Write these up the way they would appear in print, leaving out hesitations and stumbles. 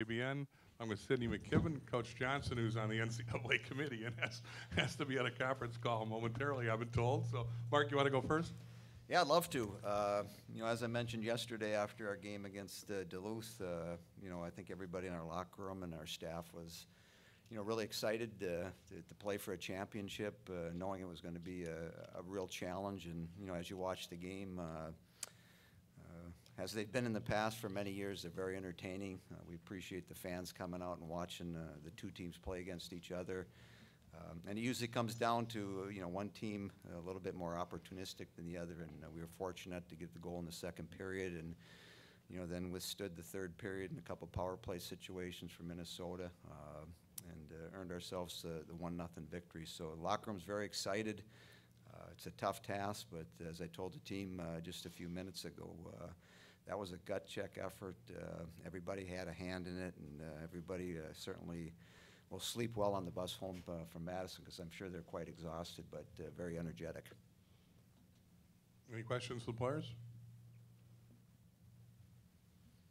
ABN. I'm with Sidney McKibben, Coach Johnson, who's on the NCAA committee and has to be at a conference call momentarily, I've been told. So, Mark, you want to go first? Yeah, I'd love to. As I mentioned yesterday after our game against Duluth, I think everybody in our locker room and our staff was, really excited to play for a championship, knowing it was going to be a real challenge. And, as you watch the game, as they've been in the past for many years, they're very entertaining. We appreciate the fans coming out and watching the two teams play against each other. And it usually comes down to, one team a little bit more opportunistic than the other. And we were fortunate to get the goal in the second period and, then withstood the third period in a couple power play situations for Minnesota and earned ourselves the 1-0 victory. So the locker room's very excited. It's a tough task, but as I told the team just a few minutes ago, that was a gut check effort. Everybody had a hand in it, and everybody certainly will sleep well on the bus home from Madison because I'm sure they're quite exhausted, but very energetic. Any questions for the players?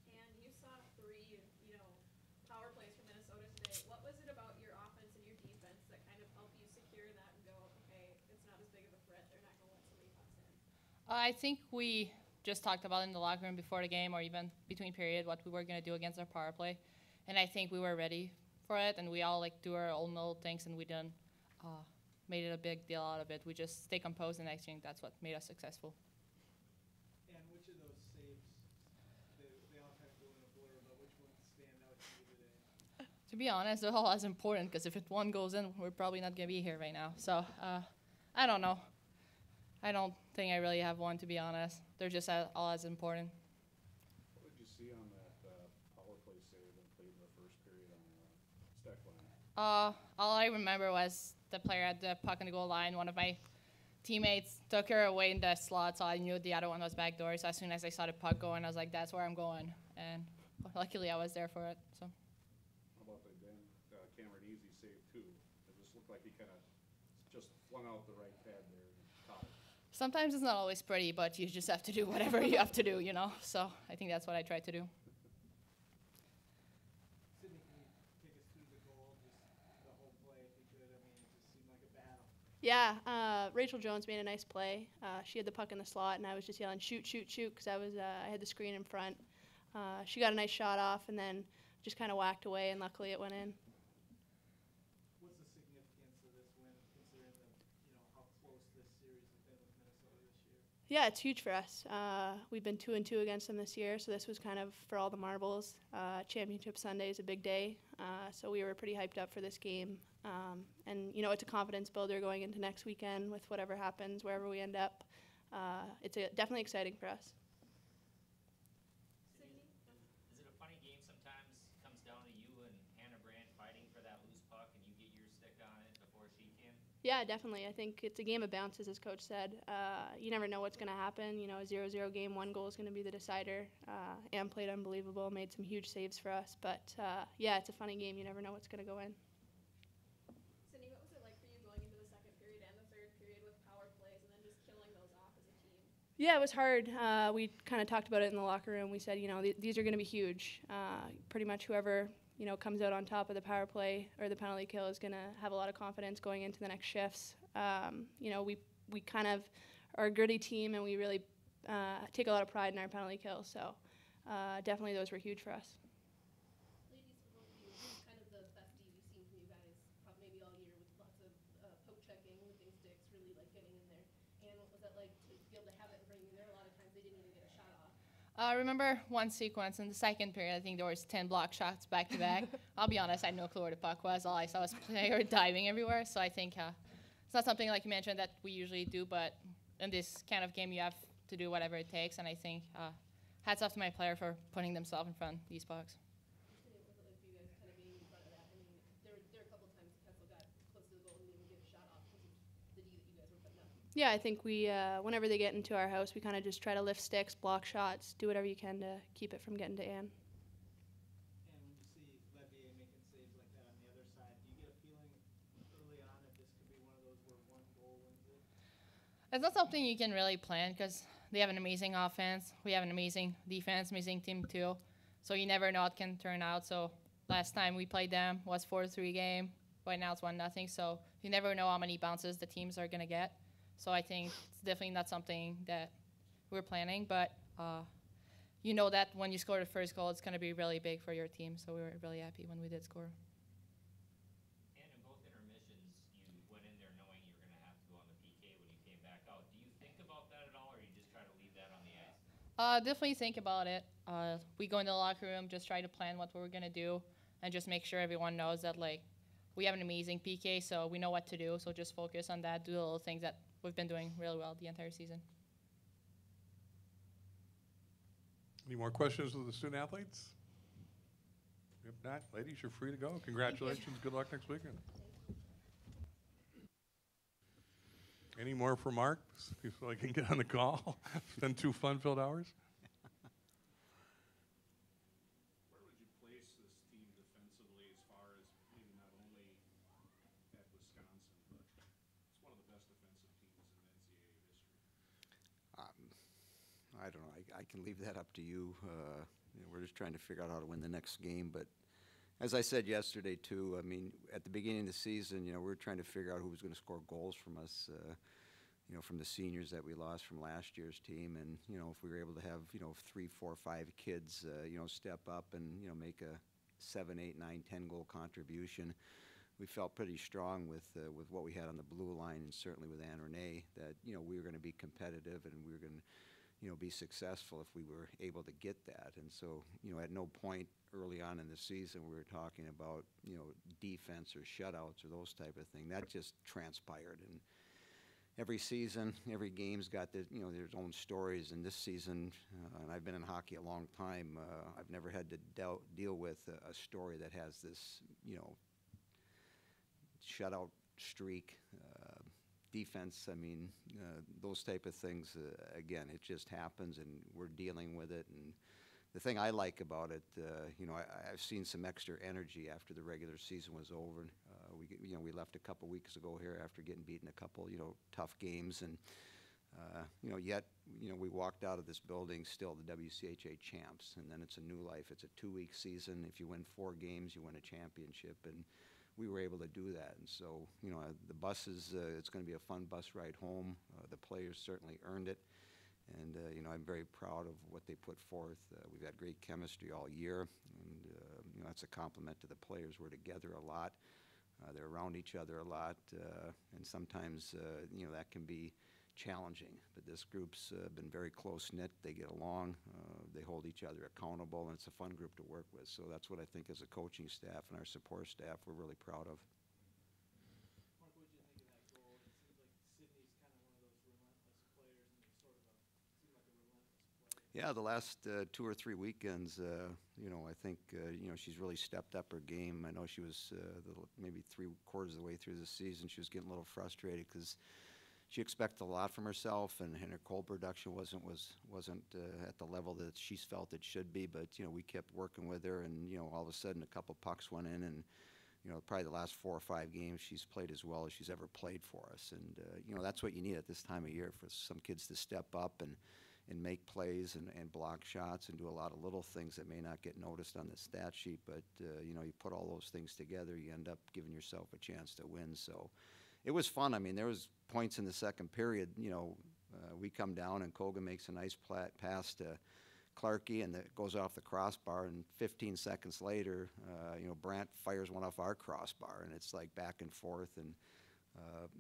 And you saw three, power plays from Minnesota today. What was it about your offense and your defense that kind of helped you secure that and go, okay, it's not as big of a threat. They're not going to let so many pots in? I think we just talked about in the locker room before the game or even between period what we were going to do against our power play. And I think we were ready for it, and we all do our own little things, and we didn't made it a big deal out of it. We just stay composed, and I think that's what made us successful. And which of those saves, they all kind of go in a blur, but which ones stand out to you today? To be honest, they're all as important because if one goes in, we're probably not going to be here right now. So I don't know. I don't think I really have one, to be honest. They're just all as important. What did you see on that power play save that played in the first period on the stack line? All I remember was the player at the puck on the goal line. One of my teammates took her away in the slot, so I knew the other one was backdoor. So as soon as I saw the puck going, I was like, that's where I'm going. And luckily, I was there for it. So. How about the Cameron Easy save, too? It just looked like he kind of just flung out the right pad there and caught it. Sometimes it's not always pretty, but you just have to do whatever you have to do, So I think that's what I tried to do. Sydney, can you take us through the goal, just the whole play, if you could? I mean, it just seemed like a battle. Yeah, Rachel Jones made a nice play. She had the puck in the slot, and I was just yelling, shoot, shoot, shoot, because I had the screen in front. She got a nice shot off, and then just kind of whacked away, and luckily it went in. What's the significance of this win, considering how close this series has been with Minnesota this year? Yeah, it's huge for us. We've been 2-2 against them this year, so this was kind of for all the marbles. Championship Sunday is a big day, so we were pretty hyped up for this game. And, it's a confidence builder going into next weekend with whatever happens, wherever we end up. It's definitely exciting for us. Is it a funny game sometimes? Comes down to you and Hannah Brandt fighting for that loose puck, and you get your stick on it before she can? Yeah, definitely. I think it's a game of bounces, as Coach said. You never know what's going to happen. A 0-0 game, one goal is going to be the decider. Ann played unbelievable, made some huge saves for us. But, yeah, it's a funny game. You never know what's going to go in. Sydney, what was it like for you going into the second period and the third period with power plays and then just killing those off as a team? Yeah, it was hard. We kind of talked about it in the locker room. We said, these are going to be huge. Pretty much whoever, comes out on top of the power play or the penalty kill is going to have a lot of confidence going into the next shifts. We kind of are a gritty team, and we really take a lot of pride in our penalty kill. So definitely those were huge for us. Ladies, for both of you, who's kind of the best D we've seen from you guys probably maybe all year with lots of poke checking, lifting sticks, really getting in there? And what was that like to be able to have it and bring you there? A lot of times they didn't even get a shot off. I remember one sequence in the second period. I think there was 10 block shots back to back. I'll be honest, I had no clue where the puck was. All I saw was player diving everywhere. So I think it's not something like you mentioned that we usually do, but in this kind of game, you have to do whatever it takes. And I think hats off to my player for putting themselves in front of these pucks. What was it like for you guys kind of being in front of that? I mean, there were a couple of times Kessel got close to the goal and didn't get a shot off because of the D that you guys were putting up. Yeah, I think we, whenever they get into our house, we kind of just try to lift sticks, block shots, do whatever you can to keep it from getting to Ann. And when you see Levier making saves like that on the other side, do you get a feeling early on that this could be one of those where one goal wins it? It's not something you can really plan because they have an amazing offense. We have an amazing defense, amazing team too. So you never know how it can turn out. So last time we played them was 4-3 game. Right now it's 1-0. So you never know how many bounces the teams are gonna get. So I think it's definitely not something that we're planning, but you know that when you score the first goal, it's gonna be really big for your team. So we were really happy when we did score. And in both intermissions, you went in there knowing you were going to have to go on the PK when you came back out. Do you think about that at all, or you just try to leave that on the ice? Definitely think about it. We go in the locker room, just try to plan what we're gonna do, and just make sure everyone knows that like we have an amazing PK, so we know what to do. So just focus on that, do the little things that we've been doing really well the entire season. Any more questions with the student athletes? If not, ladies, you're free to go. Congratulations. Good luck next weekend. Any more for Mark, so I can get on the call? It's been 2 fun-filled hours. Where would you place this team defensively as far as maybe not only at Wisconsin, but it's one of the best defensive teams in NCAA history? I don't know. I can leave that up to you. We're just trying to figure out how to win the next game. But as I said yesterday, too, I mean, at the beginning of the season, we were trying to figure out who was going to score goals from us, from the seniors that we lost from last year's team. And, if we were able to have, 3, 4, 5 kids, step up and, make a 7, 8, 9, 10 goal contribution, we felt pretty strong with what we had on the blue line, and certainly with Ann Renee, that, we were going to be competitive and we were going to be successful if we were able to get that. And so, at no point early on in the season we were talking about, defense or shutouts or those type of thing. That just transpired. And every season, every game's got their own stories. And this season, and I've been in hockey a long time, I've never had to deal with a story that has this, shutout streak. Defense, I mean, those type of things, again, it just happens and we're dealing with it. And the thing I like about it, I've seen some extra energy after the regular season was over. We left a couple weeks ago here after getting beaten a couple, tough games. And, yet, we walked out of this building still the WCHA champs. And then it's a new life. It's a 2-week season. If you win 4 games, you win a championship. And we were able to do that. And so, the buses, it's going to be a fun bus ride home. The players certainly earned it. And, I'm very proud of what they put forth. We've had great chemistry all year. And, that's a compliment to the players. We're together a lot. They're around each other a lot. And sometimes, that can be challenging. But this group's been very close-knit. They get along. They hold each other accountable. And it's a fun group to work with. So that's what I think as a coaching staff and our support staff we're really proud of. Mark, what did you think of that goal? It seems like Sydney's kind of one of those relentless players, and they sort of seem like a relentless player. Yeah, the last 2 or 3 weekends, I think, she's really stepped up her game. I know she was maybe 3/4 of the way through the season. She was getting a little frustrated because she expected a lot from herself, and her goal production wasn't at the level that she's felt it should be. But we kept working with her, and all of a sudden a couple pucks went in, and probably the last 4 or 5 games she's played as well as she's ever played for us. And that's what you need at this time of year, for some kids to step up and make plays and block shots and do a lot of little things that may not get noticed on the stat sheet. But you put all those things together, you end up giving yourself a chance to win. So it was fun. I mean, there was points in the second period, we come down and Koga makes a nice pass to Clarkey, and it goes off the crossbar, and 15 seconds later, Brandt fires one off our crossbar, and it's like back and forth. And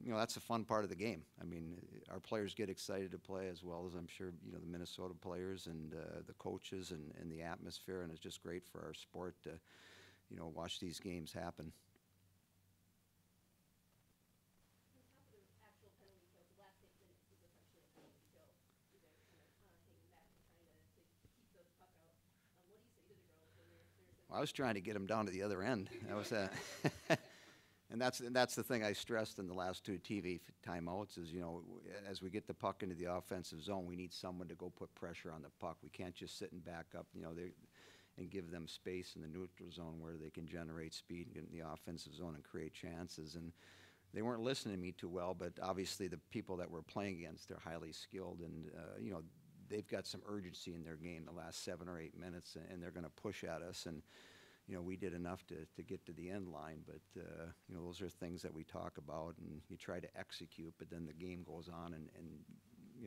that's a fun part of the game. I mean, our players get excited to play, as well as I'm sure the Minnesota players and the coaches and the atmosphere, and it's just great for our sport to watch these games happen. On top of the actual penalty kills, the last 6 minutes was essentially a penalty kill. You guys kind of hanging back and trying to keep the puck out. What do you say to the girls when there's Well, I was trying to get them down to the other end. That was and that's the thing I stressed in the last 2 TV timeouts is, as we get the puck into the offensive zone, we need someone to go put pressure on the puck. We can't just sit and back up, and give them space in the neutral zone where they can generate speed and get in the offensive zone and create chances. And they weren't listening to me too well, but obviously the people that we're playing against, they're highly skilled, and they've got some urgency in their game the last 7 or 8 minutes, and they're going to push at us. And we did enough to get to the end line, but those are things that we talk about, and you try to execute, but then the game goes on, and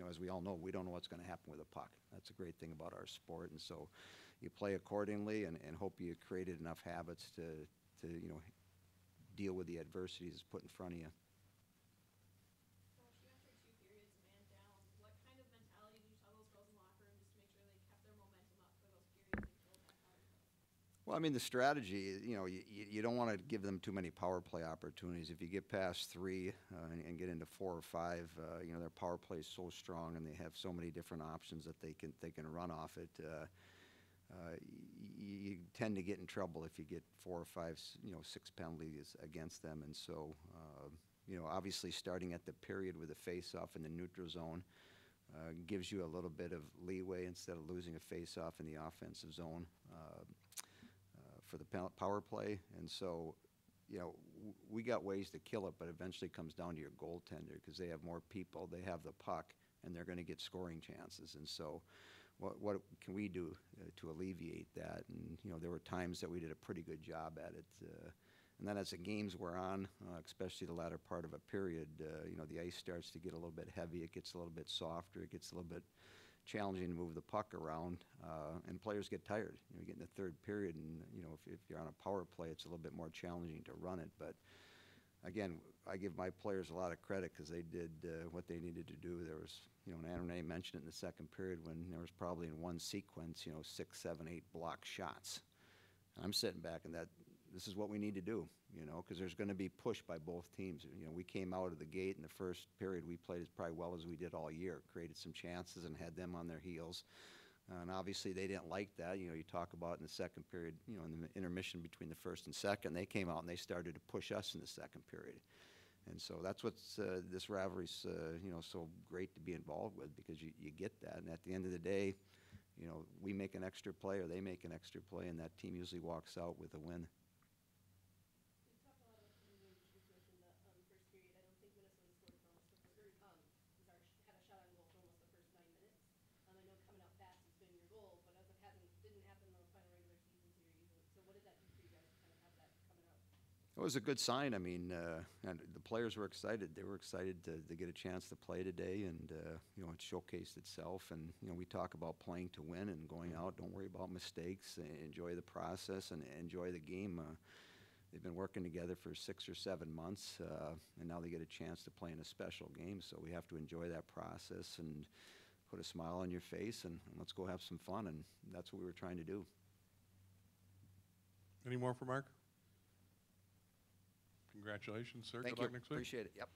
as we all know, we don't know what's going to happen with a puck. That's a great thing about our sport, and so you play accordingly and hope you created enough habits to deal with the adversities that's put in front of you. Coach, you entered 2 periods man down. What kind of mentality did you tell those girls in the locker room just to make sure they kept their momentum up for those periods they killed that power play? Well, I mean, the strategy, you don't want to give them too many power play opportunities. If you get past 3 and get into 4 or 5, their power play is so strong and they have so many different options that they can run off it. You tend to get in trouble if you get 4 or 5, 6 penalties against them. And so, obviously starting at the period with a face-off in the neutral zone gives you a little bit of leeway instead of losing a face-off in the offensive zone for the power play. And so, we got ways to kill it, but eventually comes down to your goaltender because they have more people, they have the puck, and they're going to get scoring chances. And so what can we do to alleviate that? And, there were times that we did a pretty good job at it. And then as the games were on, especially the latter part of a period, the ice starts to get a little bit heavy. It gets a little bit softer. It gets a little bit challenging to move the puck around, and players get tired. You get in the third period, and, if you're on a power play, it's a little bit more challenging to run it. But again, I give my players a lot of credit because they did what they needed to do. There was, and Renee mentioned it in the second period when there was probably in one sequence, 6, 7, 8 block shots. And I'm sitting back and this is what we need to do, because there's going to be push by both teams. We came out of the gate in the first period. We played as probably well as we did all year, created some chances and had them on their heels. And obviously they didn't like that. You talk about in the second period, in the intermission between the first and second, they came out and they started to push us in the second period. And so that's what's this rivalry's so great to be involved with, because you get that. And at the end of the day, we make an extra play or they make an extra play, and that team usually walks out with a win. You talked a lot about the leeway, which you just mentioned the first period. I don't think Minnesota scored for almost the first, had a shot on goal for almost the first 9 minutes. I know coming out fast has been your goal, but as it didn't happen in the final regular season series. So what did that do for you guys to kind of have that coming out? It was a good sign. I mean, and the players were excited. They were excited to get a chance to play today, and it showcased itself. And we talk about playing to win and going out. Don't worry about mistakes. Enjoy the process and enjoy the game. They've been working together for 6 or 7 months, and now they get a chance to play in a special game. So we have to enjoy that process and put a smile on your face, and let's go have some fun. And that's what we were trying to do. Any more for Mark? Congratulations, sir. Thank Good you. luck next week. Appreciate it. Yep.